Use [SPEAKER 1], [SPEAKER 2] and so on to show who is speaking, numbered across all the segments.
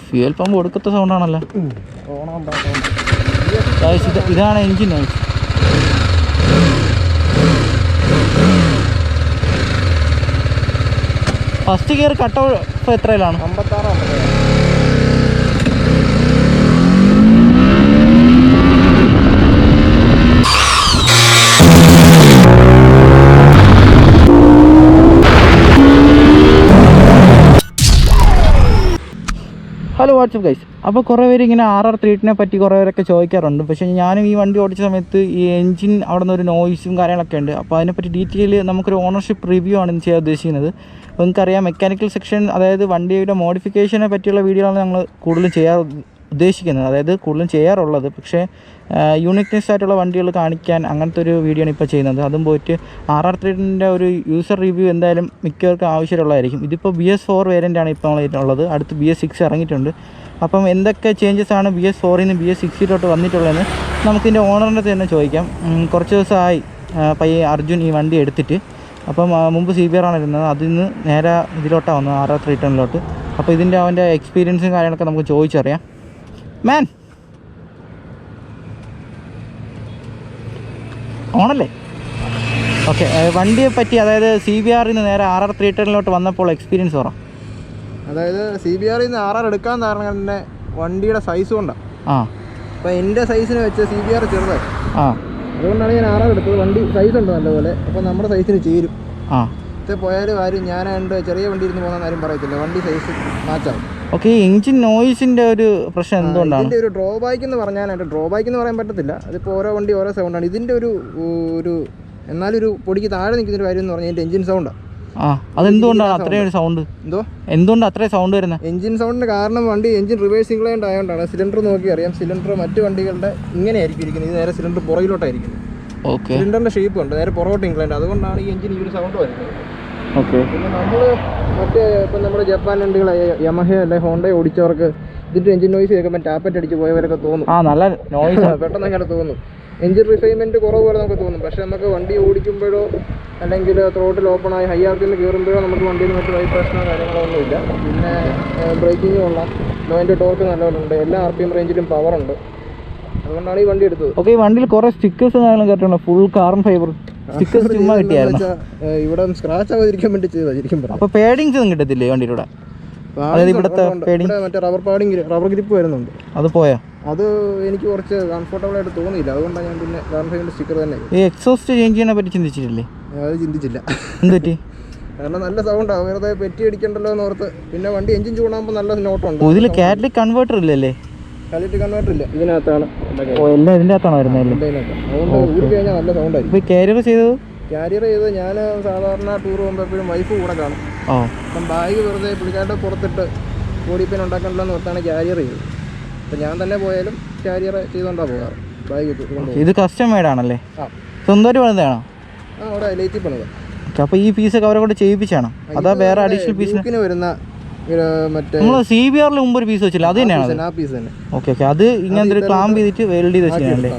[SPEAKER 1] Fuel pump കൊടുക്കത്ത സൗണ്ടാണല്ലോ. ഇതാണ് engine noise. First gear cut ഇപ്പോൾ എത്രയിലാണ്?
[SPEAKER 2] 56.
[SPEAKER 1] Hello WhatsApp guys. അപ്പോൾ കുറേ പേര് ഇങ്ങനെ RR310 പറ്റി കുറേ പേരൊക്കെ ചോദിക്കാറുണ്ട്. പക്ഷേ ഞാനും ഈ വണ്ടി ഓടിച്ച സമയത്ത് ഈ എൻജിൻ അവിടെ നിന്ന് ഒരു നോയ്സും കാര്യങ്ങളൊക്കെ ഉണ്ട്. അപ്പോൾ അതിനെപ്പറ്റി ഡീറ്റെയിൽ നമുക്കൊരു ഓണർഷിപ്പ് റിവ്യൂ ആണ് ഇന്ന് ചെയ്യാൻ ഉദ്ദേശിക്കുന്നത്. അപ്പോൾ നിങ്ങൾക്കറിയാം മെക്കാനിക്കൽ സെക്ഷൻ, അതായത് വണ്ടിയുടെ മോഡിഫിക്കേഷനെ പറ്റിയുള്ള വീഡിയോ ആണ് ഞങ്ങൾ കൂടുതലും ചെയ്യാൻ ഉദ്ദേശിക്കുന്നത്, അതായത് കൂടുതലും ചെയ്യാറുള്ളത്. പക്ഷേ യൂണിക്നെസ് ആയിട്ടുള്ള വണ്ടികൾ കാണിക്കാൻ അങ്ങനത്തെ ഒരു വീഡിയോ ആണ് ഇപ്പോൾ ചെയ്യുന്നത്. അതും പോയിട്ട് RR310 ഒരു യൂസർ റിവ്യൂ എന്തായാലും മിക്കവർക്കും ആവശ്യമുള്ളതായിരിക്കും. ഇതിപ്പോൾ BS4 വേരിയൻ്റാണ് ഇപ്പോൾ നമ്മളുള്ളത്. അടുത്ത് BS6 ഇറങ്ങിയിട്ടുണ്ട്. അപ്പം എന്തൊക്കെ ചേഞ്ചസ് ആണ് BS4ൽ നിന്ന് BS6 വന്നിട്ടുള്ളതെന്ന് നമുക്കിതിൻ്റെ ഓണറിൻ്റെ തന്നെ ചോദിക്കാം. കുറച്ച് ദിവസമായി പയ്യെ അർജുൻ ഈ വണ്ടി എടുത്തിട്ട്. അപ്പം മുമ്പ് CBR ആണ് ഇരുന്നത്, അതിൽ നിന്ന് നേരെ ഇതിലോട്ടാണ് വന്നത്, RR310. അപ്പോൾ ഇതിൻ്റെ അവൻ്റെ എക്സ്പീരിയൻസും കാര്യങ്ങളൊക്കെ നമുക്ക് ചോദിച്ചറിയാം. മാൻ ഓണല്ലേ? ഓക്കെ, വണ്ടിയെ പറ്റി, അതായത് CBRൽ നിന്ന് നേരെ RR310 വന്നപ്പോൾ എക്സ്പീരിയൻസ് പറ.
[SPEAKER 2] അതായത് CBRൽ നിന്ന് RR എടുക്കാൻ കാരണം തന്നെ വണ്ടിയുടെ സൈസ് കൊണ്ടാണ്. അപ്പോൾ എൻ്റെ സൈസിന് വെച്ച് CBR ചെറുതായി, അതുകൊണ്ടാണ് ഞാൻ RR എടുത്തത്. വണ്ടി സൈസ് ഉണ്ട് നല്ലപോലെ, അപ്പോൾ നമ്മുടെ സൈസിന് ചേരും. പോയാലും ആരും ഞാൻ എൻ്റെ ചെറിയ വണ്ടി ഇരുന്ന് പോകുന്ന ആരും പറയത്തില്ല, വണ്ടി സൈസ് മാച്ചാവും.
[SPEAKER 1] ഓക്കെ, എഞ്ചിൻ നോയ്സിൻ്റെ ഒരു പ്രശ്നം എന്തുകൊണ്ടാണ്?
[SPEAKER 2] ഇതിൻ്റെ ഒരു ഡ്രോബാക്ക് എന്ന് പറഞ്ഞാൽ, എൻ്റെ ഡ്രോബാക്ക് എന്ന് പറയാൻ പറ്റത്തില്ല, അതിപ്പോൾ ഓരോ വണ്ടി ഓരോ സൗണ്ടാണ്. ഇതിൻ്റെ ഒരു എന്നാലും ഒരു പൊടിക്ക് താഴെ നിൽക്കുന്നൊരു കാര്യം എന്ന് പറഞ്ഞാൽ എൻ്റെ എഞ്ചിൻ സൗണ്ടാണ്.
[SPEAKER 1] അതെന്തുകൊണ്ടാണ് അത്രയും ഒരു സൗണ്ട്? എന്തുകൊണ്ട് അത്രയും സൗണ്ട് വരുന്നത്?
[SPEAKER 2] എഞ്ചിൻ സൗണ്ടിന് കാരണം വണ്ടി എഞ്ചിൻ റിവേഴ്സ് ഇൻക്ലൈൻഡ് ആയതുകൊണ്ടാണ്. സിലിണ്ടർ നോക്കി അറിയാം, സിലിണ്ടർ മറ്റു വണ്ടികളുടെ ഇങ്ങനെ ആയിരിക്കും ഇരിക്കുന്നത്, ഇത് നേരെ സിലിണ്ടർ പുറകിലോട്ടായിരിക്കും.
[SPEAKER 1] ഓക്കെ,
[SPEAKER 2] സിലിണ്ടറിൻ്റെ ഷേപ്പ് ഉണ്ട്, നേരെ പുറകോട്ട് ഇൻക്ലൈൻഡ്, അതുകൊണ്ടാണ് ഈ എഞ്ചിൻ ഈ ഒരു സൗണ്ട് വരുന്നത്.
[SPEAKER 1] ഓക്കെ,
[SPEAKER 2] പിന്നെ നമ്മൾ മറ്റേ ഇപ്പം നമ്മുടെ ജപ്പാൻ വണ്ടികൾ യമഹ അല്ലെ ഹോണ്ട ഓടിച്ചവർക്ക് ഇതിൻ്റെ എഞ്ചിൻ നോയ്സ് കേൾക്കുമ്പോൾ ടാപ്പറ്റ് അടിച്ച് പോയവരൊക്കെ തോന്നും.
[SPEAKER 1] നല്ല നോയ്സ്
[SPEAKER 2] പെട്ടെന്ന് അങ്ങനെ തോന്നും. എഞ്ചിൻ റിഫൈൻമെൻറ്റ് കുറവ് പോലെ നമുക്ക് തോന്നും. പക്ഷേ നമുക്ക് വണ്ടി ഓടിക്കുമ്പോഴോ അല്ലെങ്കിൽ ത്രോട്ടിൽ ഓപ്പണായി ഹൈ ആർപിഎം കയറുമ്പോഴോ നമുക്ക് വണ്ടിയിൽ മറ്റ് വൈബ്രേഷനോ കാര്യങ്ങളോ ഒന്നുമില്ല. പിന്നെ ബ്രേക്കിങ്ങും ഉള്ള ലോയിൻ്റെ ടോർക്ക് നല്ലതുണ്ട്, എല്ലാ RPM റേഞ്ചിലും പവറുണ്ട്, അതുകൊണ്ടാണ് ഈ വണ്ടി എടുത്തത്.
[SPEAKER 1] ഓക്കെ, ഈ വണ്ടിയിൽ കുറേ സ്റ്റിക്കേഴ്സ് കേട്ടിട്ടുണ്ട്, ഫുൾ കാർബൺ ഫൈബർ സ്റ്റിക്കേഴ്സ് ചുമ്മാ കിട്ടിയായിരുന്നു.
[SPEAKER 2] ഇവിടെ സ്ക്രാച്ച് ആവാതിരിക്കാൻ വേണ്ടി ചെയ്താൽ ശരിക്കും പറയാം.
[SPEAKER 1] അപ്പോൾ പേഡിങ്സ് ഒന്നും കിട്ടത്തില്ലേ വണ്ടിയിലൂടെ? അതായത് ഇവിടുത്തെ
[SPEAKER 2] മറ്റേ റബ്ബർ ഗ്രിപ്പ് വരുന്നുണ്ട്,
[SPEAKER 1] അത് പോയാ?
[SPEAKER 2] അത് എനിക്ക് കുറച്ച് കംഫർട്ടബിൾ ആയിട്ട് തോന്നിയില്ല, അതുകൊണ്ടാണ് ഞാൻ പിന്നെ കാർബൺ സ്റ്റിക്കർ തന്നെ.
[SPEAKER 1] ഈ എക്സോസ്റ്റ് ചേഞ്ച് ചെയ്യാനെ പറ്റി ചിന്തിച്ചിട്ടില്ലേ?
[SPEAKER 2] അത് ചിന്തിച്ചില്ല.
[SPEAKER 1] എന്ത് പറ്റി?
[SPEAKER 2] കാരണം നല്ല സൗണ്ടാണ്, വെറുതെ പെറ്റി അടിക്കണ്ടല്ലോ എന്ന് ഓർത്ത്. പിന്നെ വണ്ടി എഞ്ചിൻ ചൂടാകുമ്പോൾ നല്ല നോട്ടുണ്ട്.
[SPEAKER 1] ഇതിൽ കാറ്റലിക് കൺവേർട്ടർ ഇല്ലല്ലേ?
[SPEAKER 2] കാറ്റലിക് കൺവേർട്ടർ ഇല്ല, ഇതിനകത്താണ്.
[SPEAKER 1] എല്ലാം ഇതിൻ്റെ അകത്താണോ വരുന്നത്?
[SPEAKER 2] അതുകൊണ്ട് ഊരി കഴിഞ്ഞാൽ നല്ല സൗണ്ടായിരിക്കും.
[SPEAKER 1] ഇപ്പോൾ കാരിയർ ചെയ്തത്
[SPEAKER 2] ഞാൻ സാധാരണ ടൂർ പോകുമ്പോൾ എപ്പോഴും വൈഫ് കൂടെ കാണും. അപ്പം ബാഗ് വെറുതെ പിടിക്കാണ്ട് പുറത്തിട്ട് ബോഡിപ്പെയിൻ ഉണ്ടാക്കണ്ടല്ലോ എന്ന് ഓർത്താണ് ക്യാരിയർ ചെയ്തത്. അപ്പം ഞാൻ തന്നെ പോയാലും ക്യാരിയർ ചെയ്തുകൊണ്ടാണ് പോകാറ്. ബാഗ്
[SPEAKER 1] ഇത് കസ്റ്റം മെയ്ഡാണല്ലേ? സ്വന്തമായിട്ട് പണിതാണോ?
[SPEAKER 2] അവിടെ ലൈറ്റി പണിത്.
[SPEAKER 1] അപ്പോൾ ഈ പീസൊക്കെ അവരെ കൊണ്ട് ചെയ്യിപ്പിച്ചാണോ, അതാ വേറെ അഡീഷണൽ പീസിന്
[SPEAKER 2] വരുന്ന മറ്റേ
[SPEAKER 1] നമ്മൾ CBRൽ മുമ്പ് ഒരു പീസ് വെച്ചില്ല, അത് തന്നെയാണ്?
[SPEAKER 2] ആ പീസ് തന്നെ.
[SPEAKER 1] ഓക്കെ, അത് ഇങ്ങനത്തെ ഒരു ക്ലാമ്പ് ചെയ്തിട്ട് വെൽഡ് ചെയ്ത് വെച്ചിട്ടുണ്ടല്ലേ?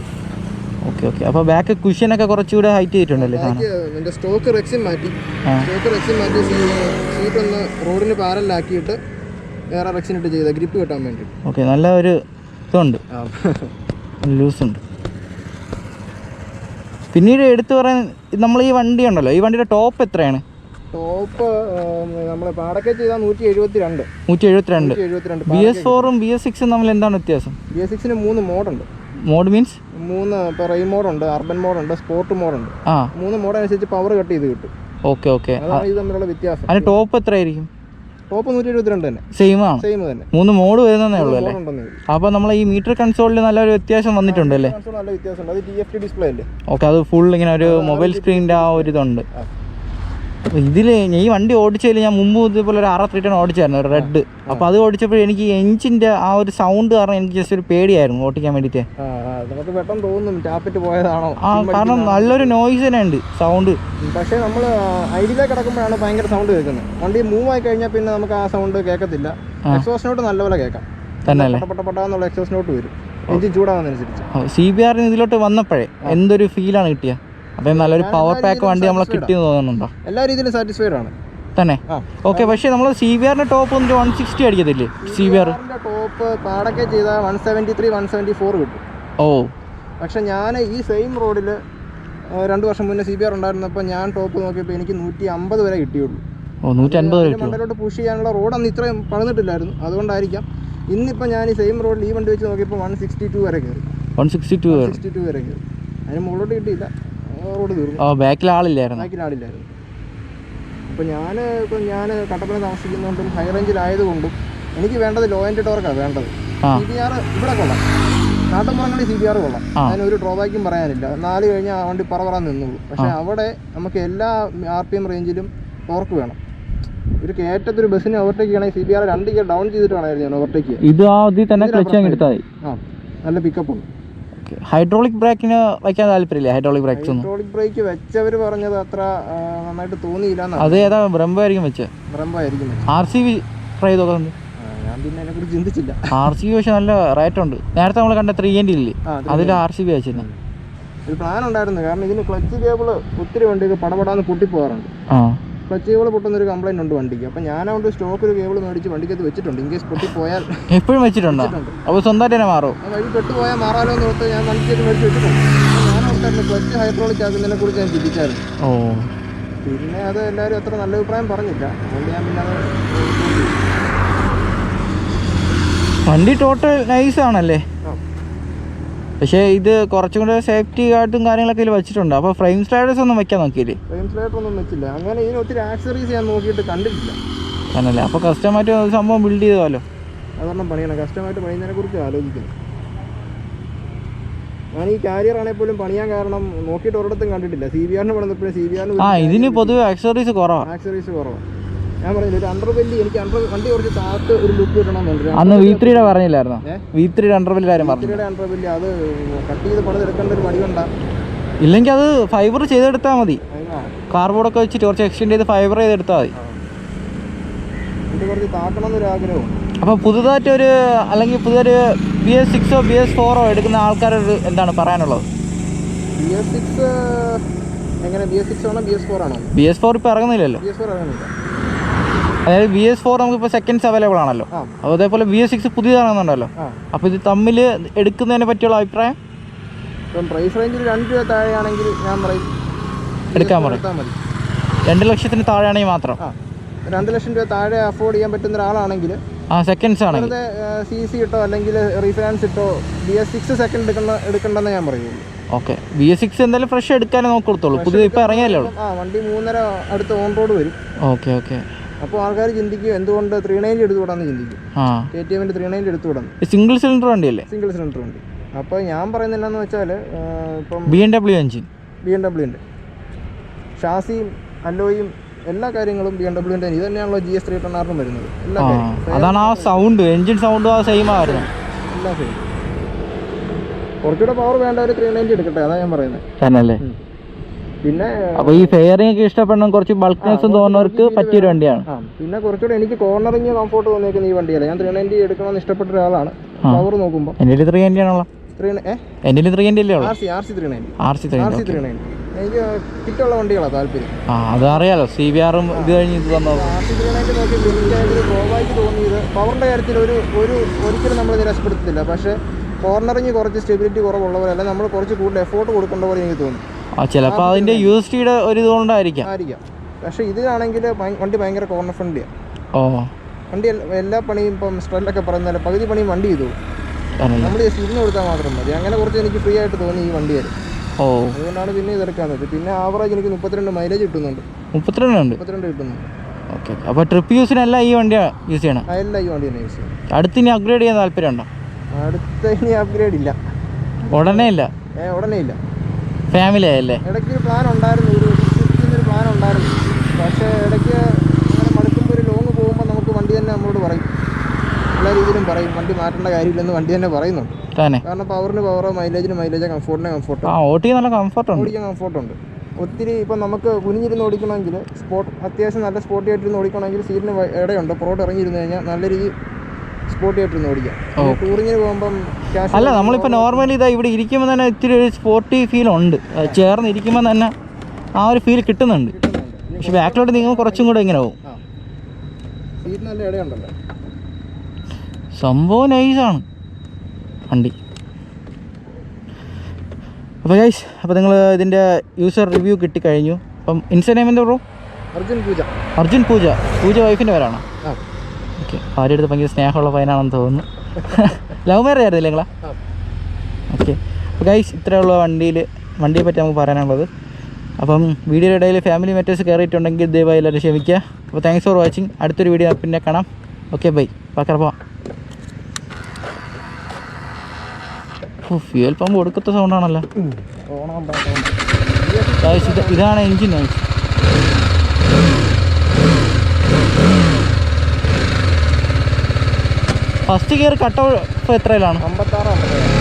[SPEAKER 1] ഓക്കെ, അപ്പോൾ ബാക്ക് കുഷ്യനൊക്കെ കുറച്ചുകൂടെ ഹൈറ്റ് ചെയ്തിട്ടുണ്ടല്ലേ?
[SPEAKER 2] സ്റ്റോക്ക് റെക്സിൻ മാറ്റി സീറ്റ് ഒന്ന് റോഡിന് പാരലാക്കിയിട്ട് വേറെ റെക്സിൻ ഇട്ട് ചെയ്ത ഗ്രിപ്പ് കിട്ടാൻ വേണ്ടി.
[SPEAKER 1] ഓക്കെ, നല്ല ഒരു ഇതുണ്ട്, ലൂസുണ്ട്. പിന്നീട് എടുത്തു പറയാൻ, നമ്മൾ ഈ വണ്ടി ഉണ്ടല്ലോ, ഈ വണ്ടിയുടെ ടോപ്പ് എത്രയാണ്?
[SPEAKER 2] ടോപ്പ് നമ്മൾ പാടൊക്കെ ചെയ്താൽ 172.
[SPEAKER 1] BS4ഉം BS6ഉം തമ്മിൽ എന്താണ് വ്യത്യാസം?
[SPEAKER 2] BS6ന് 3 മോഡുണ്ട്.
[SPEAKER 1] മോഡ് മീൻസ്
[SPEAKER 2] 3 ഇപ്പോൾ റെയിൽ മോഡുണ്ട്, അർബൻ മോഡുണ്ട്, സ്പോർട്ട് മോഡുണ്ട്. 3 മോഡ് അനുസരിച്ച് പവർ കട്ട് ചെയ്ത് കിട്ടും.
[SPEAKER 1] ഓക്കെ,
[SPEAKER 2] അതാണ് ഇത് തമ്മിലുള്ള വ്യത്യാസം.
[SPEAKER 1] അതിന് ടോപ്പ് എത്രയായിരിക്കും?
[SPEAKER 2] ടോപ്പ് 172 തന്നെ.
[SPEAKER 1] സെയിം തന്നെ. 3 മോഡ് വരുന്നതേ ഉള്ളൂ അല്ലേ? അപ്പോൾ നമ്മൾ ഈ മീറ്റർ കൺസോളിൽ നല്ലൊരു വ്യത്യാസം വന്നിട്ടുണ്ട് അല്ലേ?
[SPEAKER 2] നല്ല വ്യത്യാസമുണ്ട്. അത് TFT ഡിസ്പ്ലേ അല്ലേ?
[SPEAKER 1] ഓക്കെ, അത് ഫുൾ ഇങ്ങനെ ഒരു മൊബൈൽ സ്ക്രീനിൻ്റെ ആ ഒരു ഇതുണ്ട്. ഇതിൽ ഈ വണ്ടി ഓടിച്ചതിൽ ഞാൻ മുമ്പ് ഇതുപോലെ ഒരു RR310 ഓടിച്ചായിരുന്നു, ഒരു റെഡ്. അപ്പോൾ അത് ഓടിച്ചപ്പോൾ എനിക്ക് എഞ്ചിൻ്റെ ആ ഒരു സൗണ്ട് കാരണം എനിക്ക് ജസ്റ്റ് ഒരു പേടിയായിരുന്നു ഓടിക്കാൻ വേണ്ടിയിട്ട്.
[SPEAKER 2] നമുക്ക് പെട്ടെന്ന് തോന്നും ടാപ്പറ്റ് പോയതാണോ.
[SPEAKER 1] കാരണം നല്ലൊരു നോയ്സ് തന്നെ ഉണ്ട്, സൗണ്ട്.
[SPEAKER 2] പക്ഷേ നമ്മൾ ഐഡിയിലേക്ക് കിടക്കുമ്പോഴാണ് ഭയങ്കര സൗണ്ട് കേൾക്കുന്നത്. വണ്ടി മൂവ് ആയി കഴിഞ്ഞാൽ പിന്നെ നമുക്ക് ആ സൗണ്ട് കേൾക്കത്തില്ല. എക്സോസ്റ്റ് നോട്ട് നല്ലപോലെ കേൾക്കാം തന്നെ അല്ലേ? പട്ടാന്നുള്ള എക്സോസ്റ്റ് നോട്ട് വരും എഞ്ചിൻ ചൂടാകുന്നതനുസരിച്ച്.
[SPEAKER 1] CBRന് ഇതിലോട്ട് വന്നപ്പോഴേ എന്തൊരു ഫീലാണ് കിട്ടിയത്? അപ്പം നല്ലൊരു പവർ പാക്ക് വണ്ടി നമ്മളെ കിട്ടിയെന്ന് തോന്നുന്നുണ്ടോ?
[SPEAKER 2] എല്ലാ രീതിയിലും സാറ്റിസ്ഫൈഡ് ആണ്.
[SPEAKER 1] തന്നെ. ഓക്കെ, പക്ഷേ നമ്മൾ CBR ടോപ്പ് വന്നിട്ട് 160 അടിക്കത്തില്ലേ? CBR
[SPEAKER 2] ടോപ്പ് പാടൊക്കെ ചെയ്താൽ 173 174 കിട്ടും. ഓ, പക്ഷെ ഞാൻ ഈ സെയിം റോഡിൽ 2 വർഷം മുന്നേ CBR ഉണ്ടായിരുന്നപ്പോൾ ഞാൻ ടോപ്പ് നോക്കിയപ്പോൾ എനിക്ക് 150 വരെ കിട്ടിയുള്ളൂ. ഓ, 150 മണ്ടയിലോട്ട് പുഷ് ചെയ്യാനുള്ള റോഡ് അന്ന് ഇത്രയും പണിതിട്ടില്ലായിരുന്നു, അതുകൊണ്ടായിരിക്കാം. ഇന്നിപ്പോൾ ഞാൻ ഈ സെയിം റോഡിൽ ഈ വണ്ടി വെച്ച് നോക്കിയപ്പോൾ 162 വരെ കയറി. 162 വരെ കയറി. അതിന് മുകളിലോട്ട് കിട്ടിയില്ല, റോഡ് തീർന്നു. ബാക്കിൽ ആളില്ലായിരുന്നു. അപ്പോൾ ഞാൻ കട്ടപ്പന താമസിക്കുന്നതുകൊണ്ടും ഹൈ റേഞ്ചിലായതുകൊണ്ടും എനിക്ക് വേണ്ടത് ലോ എൻഡ് ടോർക്കാണ് വേണ്ടത്. CBR ഇവിടെ കൊള്ളാം, നാട്ടുമ്പുറങ്ങളിൽ CBR കൊള്ളാം, അതിനൊരു ഡ്രോബാക്കും പറയാനില്ല. 4 കഴിഞ്ഞാൽ ആ വണ്ടി പറവറാൻ നിന്നുള്ളൂ. പക്ഷേ അവിടെ നമുക്ക് എല്ലാ RPM റേഞ്ചിലും ടോർക്ക് വേണം. ഒരു കയറ്റത്തൊരു ബസ്സിന് ഓവർടേക്ക് ചെയ്യണമെങ്കിൽ CBR 2 ഗിയർ ഡൗൺ ചെയ്തിട്ട് വേണമായിരുന്നു ഞാൻ ഓവർടേക്ക് ചെയ്യാൻ. നല്ല പിക്കപ്പ് ഉണ്ട്. ഹൈഡ്രോളിക് ബ്രേക്കിന് വയ്ക്കാൻ താല്പര്യമില്ല? ഹൈഡ്രോളിക് ബ്രേക്ക് വെച്ചവർ പറഞ്ഞത് അത്ര നന്നായിട്ട് തോന്നിയില്ല. അത് ഏതാ ബ്രംബോ ആയിരിക്കും വെച്ചത്? RCV ട്രൈ ചെയ്തോക്കുന്നുണ്ട്. ഞാൻ പിന്നെ അതിനെ കുറിച്ച് ചിന്തിച്ചില്ല. RCV പക്ഷെ നല്ല റേറ്റ് ഉണ്ട്. നേരത്തെ നമ്മൾ കണ്ട 320 ഇല്ലേ, അതിൽ RCV വെച്ചിരുന്നു. ഒരു പ്ലാൻ ഉണ്ടായിരുന്നു, കാരണം ഇതിന് ക്ലച്ച് കേബിള് ഒത്തിരി വണ്ടിക്ക് പടപടാന്ന് പൊട്ടിപ്പോകാറുണ്ട്. ക്ലച്ച് കേബിൾ പൊട്ടുന്നൊരു കംപ്ലൈൻറ്റ് ഉണ്ട് വണ്ടിക്ക്. അപ്പം ഞാനതുകൊണ്ട് സ്റ്റോക്ക് ഒരു കേബിൾ മേടിച്ച് വണ്ടിക്കകത്ത് വെച്ചിട്ടുണ്ട്. ഇൻ കേസ് പൊട്ടിപ്പോയാൽ എപ്പോഴും വെച്ചിട്ടുണ്ടോ? അപ്പോൾ സ്വന്തമായിട്ട് തന്നെ മാറും. വഴി പെട്ടുപോയാൽ മാറാലോ എന്ന് ഓർത്ത് ഞാൻ വണ്ടിക്കകത്ത് മേടിച്ച് വെച്ചിട്ടുണ്ട്. ഞാൻ ഓർത്തായിരുന്നു ക്ലച്ച് ഹൈഡ്രോളിക് ആക്കുന്നതിനെ കുറിച്ച് ഞാൻ ചിന്തിച്ചായിരുന്നു. പിന്നെ അത് എല്ലാവരും അത്ര നല്ല അഭിപ്രായം പറഞ്ഞില്ല, അതുകൊണ്ട് ഞാൻ പിന്നെ വണ്ടി ടോട്ടൽ നൈസ് ആണല്ലേ. പക്ഷേ ഇത് കുറച്ചും കൂടെ സേഫ്റ്റി ഗാർഡും കാര്യങ്ങളൊക്കെ ഇതിൽ വെച്ചിട്ടുണ്ട്. അപ്പോൾ ഫ്രെയിം സ്ലൈഡേഴ്സ് ഒന്നും വെക്കാൻ നോക്കിയില്ലേ? ഫ്രെയിം സ്ലൈഡർ ഒന്നും വെച്ചില്ല. അങ്ങനെ ഇതിന് ഒത്തിരി ആക്സറീസ് ഞാൻ നോക്കിയിട്ട് കണ്ടിട്ടില്ല. ആണല്ലേ. അപ്പോൾ കസ്റ്റമായിട്ട് സംഭവം ബിൽഡ് ചെയ്തല്ലോ. അതൊന്നും പണിയണം, കസ്റ്റമായിട്ട് പണിയുന്നതിനെ കുറിച്ച് ആലോചിക്കുന്നു. ഞാൻ ഈ കാരിയർ ആണെങ്കിൽ പോലും പണിയാൻ കാരണം നോക്കിയിട്ട് ഒരിടത്തും കണ്ടിട്ടില്ല. CBR പണിതപ്പോഴും ഇതിന് പൊതുവെ ആക്സറീസ് കുറവാണ്. ഞാൻ പറഞ്ഞില്ല, ഒരു അണ്ടർബെല്ലി എനിക്ക് വണ്ടി കുറച്ച് താത്ത് ഒരു ലുക്ക് കിട്ടണമെന്നുണ്ട്. അന്ന് V3 പറഞ്ഞില്ലായിരുന്നു? V3 അണ്ടർബെല്ലി അണ്ടർബെല്ലി അത് കട്ട് ചെയ്ത് പണിതെടുക്കേണ്ട ഒരു പണി കൊണ്ടാ. ഇല്ലെങ്കിൽ അത് ഫൈബർ ചെയ്തെടുത്താൽ മതി. കാർബോർഡൊക്കെ വെച്ചിട്ട് കുറച്ച് എക്സ്റ്റെൻഡ് ചെയ്ത് ഫൈബർ ചെയ്തെടുത്താൽ മതി. ഇത് കുറച്ച് താക്കണം എന്നൊരു ആഗ്രഹം. അപ്പോൾ പുതുതായിട്ടൊരു അല്ലെങ്കിൽ പുതിയൊരു BS6 BS4 എടുക്കുന്ന ആൾക്കാരൊരു എന്താണ് പറയാനുള്ളത്? BS6 എങ്ങനെ? BS6 ആണോ BS4 ആണോ? BS4 ഇപ്പോൾ ഇറങ്ങുന്നില്ലല്ലോ. BS4 ഇറങ്ങുന്നില്ല. അതായത് BS4 നമുക്കിപ്പോൾ സെക്കൻഡ്സ് അവൈലബിൾ ആണല്ലോ. അപ്പോൾ അതേപോലെ BS6 പുതിയതാണെന്നുണ്ടല്ലോ. അപ്പോൾ ഇത് തമ്മിൽ എടുക്കുന്നതിനെ പറ്റിയുള്ള അഭിപ്രായം? ഇപ്പം പ്രൈസ് റേഞ്ചിൽ 2 രൂപ താഴെയാണെങ്കിൽ ഞാൻ പറയും എടുക്കാൻ മതി. 2 ലക്ഷത്തിന് താഴെയാണെങ്കിൽ മാത്രം. 2 ലക്ഷം രൂപ താഴെ അഫോർഡ് ചെയ്യാൻ പറ്റുന്ന ഒരാളാണെങ്കിൽ സെക്കൻഡ്സ് ആണെങ്കിൽ CC ഇട്ടോ അല്ലെങ്കിൽ റീഫിനാൻസ് ഇട്ടോ BS6 സെക്കൻഡ് എടുക്കണ്ടെന്ന് ഞാൻ പറയുള്ളൂ. ഓക്കെ, BS6 എന്തായാലും ഫ്രഷ് എടുക്കാനേ നോക്കൊടുത്തോളൂ. പുതിയ ഇപ്പോൾ ഇറങ്ങിയല്ലോ. വണ്ടി 3.5 അടുത്ത് ഓൺ റോഡ് വരും. ഓക്കെ. അപ്പോൾ ആൾക്കാർ ചിന്തിക്കും എന്തുകൊണ്ട് 390 എടുത്തുകൂടാന്ന് ചിന്തിക്കും. KTM-ൻ്റെ 390 എടുത്തുകൂടാന്ന്. സിംഗിൾ സിലിണ്ടർ വണ്ടിയല്ലേ? സിംഗിൾ സിലിണ്ടർ വണ്ടി. അപ്പോൾ ഞാൻ പറയുന്നില്ലെന്ന് വെച്ചാൽ ഇപ്പം BMW എഞ്ചിൻ, BMW-ൻ്റെ ഷാസിയും അല്ലോയും എല്ലാ കാര്യങ്ങളും BMW-ൻ്റെ ഇത് തന്നെയാണല്ലോ GS310R വരുന്നത്. എല്ലാ കാര്യങ്ങളും അതാണ്. ആ സൗണ്ട്, എഞ്ചിൻ സൗണ്ട് സെയിം ആയിരുന്നു. എല്ലാം സെയിം. കുറച്ചുകൂടെ പവർ വേണ്ട ഒരു 390 എടുക്കട്ടെ, അതാണ് ഞാൻ പറയുന്നത്. തന്നെയല്ലേ. പിന്നെ അപ്പോൾ ഈ ഫെയറിംഗ് ഒക്കെ ഇഷ്ടപ്പെടണം, കുറച്ച് ബൾക്ക്നെസ് തോന്നുന്നവർക്ക് പറ്റിയൊരു വണ്ടിയാണ്. പിന്നെ കുറച്ചുകൂടെ എനിക്ക് കോർണറിങ് കംഫോർട്ട് തോന്നിയേക്കുന്ന ഈ വണ്ടിയല്ല. ഞാൻ 390 എടുക്കണമെന്ന് ഇഷ്ടപ്പെട്ട ഒരാളാണ്. പവർ നോക്കുമ്പോൾ എൻ്റെ 390 ആണല്ലോ. എൻ്റെ 390 അല്ലേ? RC 390 എനിക്ക് കിറ്റുള്ള വണ്ടികളാണ് താല്പര്യം. അത് അറിയാലോ. CBR-ഉം ഇത് കഴിഞ്ഞ് ഇത് തന്നത്. RC 390 നോക്കിയപ്പോൾ എനിക്ക് അതിൽ ഡ്രോബാക്ക് തോന്നിയത് പവറിൻ്റെ കാര്യത്തിൽ ഒരിക്കലും നമ്മൾ നിരാശപ്പെടുത്തില്ല. പക്ഷേ കോർണറിങ് കുറച്ച് സ്റ്റെബിലിറ്റി കുറവുള്ളവരല്ല, നമ്മൾ കുറച്ച് കൂടുതൽ എഫോർട്ട് കൊടുക്കേണ്ട പോലെ എനിക്ക് തോന്നി. ചിലപ്പോൾ അതിൻ്റെ UST-യുടെ ഒരു ഇതുകൊണ്ടായിരിക്കാം. പക്ഷേ ഇതിലാണെങ്കിൽ വണ്ടി ഭയങ്കര കോർണർ ഫ്രണ്ട്ലിയാണ്. വണ്ടി എല്ലാ പണിയും ഇപ്പം സ്ട്രെല്ലൊക്കെ പറയുന്നതല്ല, പകുതി പണിയും വണ്ടി ചെയ്തു. നമ്മൾ ഇരുന്ന് കൊടുത്താൽ മാത്രം മതി. അങ്ങനെ കുറച്ച് എനിക്ക് ഫ്രീ ആയിട്ട് തോന്നി ഈ വണ്ടിയിൽ. അതുകൊണ്ടാണ് പിന്നെ ഇതെടുക്കാൻ പറ്റും. പിന്നെ ആവറേജ് എനിക്ക് 32 മൈലേജ് കിട്ടുന്നുണ്ട്. 32 കിട്ടുന്നുണ്ട്. ഓക്കെ. അപ്പോൾ ട്രിപ്പ് യൂസിനെല്ലാം ഈ വണ്ടിയാണ് യൂസ് ചെയ്യണം? എല്ലാം ഈ വണ്ടി തന്നെ യൂസ് ചെയ്യണം. അടുത്ത് ഇനി അപ്ഗ്രേഡ് ചെയ്യാൻ താല്പര്യമുണ്ടോ? അടുത്ത് ഇനി അപ്ഗ്രേഡ് ഇല്ല. ഉടനെ ഇല്ല. ഫാമിലി ആയല്ലേ? ഇടയ്ക്ക് പ്ലാൻ ഉണ്ടായിരുന്നു, ഒരു പ്ലാൻ ഉണ്ടായിരുന്നു. പക്ഷേ ഇടയ്ക്ക് അങ്ങനെ മടുക്കുമ്പോൾ ഒരു ലോങ് പോകുമ്പോൾ നമുക്ക് വണ്ടി തന്നെ നമ്മളോട് പറയും, എല്ലാ രീതിയിലും പറയും വണ്ടി മാറ്റേണ്ട കാര്യമില്ലെന്ന് വണ്ടി തന്നെ പറയുന്നുണ്ട്. കാരണം പവറിന് പവറോ മൈലേജിന് മൈലേജോ കംഫോർട്ടിന് കംഫോർട്ടോ. ഓടിക്കാൻ കംഫോർട്ടുണ്ട്. ഒത്തിരി ഇപ്പം നമുക്ക് കുനിഞ്ഞിരുന്ന് ഓടിക്കണമെങ്കിൽ അത്യാവശ്യം നല്ല സ്പോർട്ടി ആയിട്ടിരുന്ന് ഓടിക്കണമെങ്കിൽ സീറ്റിന് ഇടയുണ്ട്. പുറോട്ട് ഇറങ്ങിയിരുന്നു കഴിഞ്ഞാൽ നല്ല രീതിയിൽ സ്പോർട്ടി ആയിട്ടിരുന്ന് ഓടിക്കാം. ടൂറിങ്ങിന് പോകുമ്പം അല്ല, നമ്മളിപ്പോൾ നോർമലി ഇതാ ഇവിടെ ഇരിക്കുമ്പോൾ തന്നെ ഇത്തിരി ഒരു സ്പോർട്ടി ഫീൽ ഉണ്ട്. ചേർന്ന് ഇരിക്കുമ്പോൾ തന്നെ ആ ഒരു ഫീൽ കിട്ടുന്നുണ്ട്.
[SPEAKER 1] പക്ഷെ ബാക്കിലോട്ട് നിങ്ങൾ കുറച്ചും കൂടെ ഇങ്ങനെ ആവും.
[SPEAKER 2] സീറ്റ് നല്ല ഇടയുണ്ടല്ലോ,
[SPEAKER 1] സംഭവം നൈസാണ് വണ്ടി. അപ്പോൾ ഗൈസ്, അപ്പോൾ നിങ്ങൾ ഇതിൻ്റെ യൂസർ റിവ്യൂ കിട്ടിക്കഴിഞ്ഞു. അപ്പം ഇൻസ്റ്റാ നെയിം എന്താ ബ്രോ? അർജുൻ പൂജ. പൂജ വൈഫിൻ്റെ പേരാണോ? ഓക്കെ. ഭാര്യ അടുത്ത് ഭയങ്കര സ്നേഹമുള്ള പയ്യനാണെന്ന് തോന്നുന്നു. ലവ് മാരേജ് ആയിരുന്നില്ലേ നിങ്ങളാ? ഓക്കെ. അപ്പോൾ ഗൈസ്, ഇത്രയുള്ള വണ്ടിയെ പറ്റി നമുക്ക് പറയാനുള്ളത്. അപ്പം വീഡിയോയുടെ ഇടയിൽ ഫാമിലി മാറ്റേഴ്സ് കയറിയിട്ടുണ്ടെങ്കിൽ ദയവായി എല്ലാവരും ക്ഷമിക്കുക. അപ്പോൾ താങ്ക്സ് ഫോർ വാച്ചിങ്. അടുത്തൊരു വീഡിയോ പിന്നെ കാണാം. Okay, bye. പോവാം. ഫ്യൂൽ പമ്പ് കൊടുക്കത്ത സൗണ്ടാണല്ലോ. ഇതാണ് engine noise. First gear cut off എത്രയിലാണ്?
[SPEAKER 2] 56.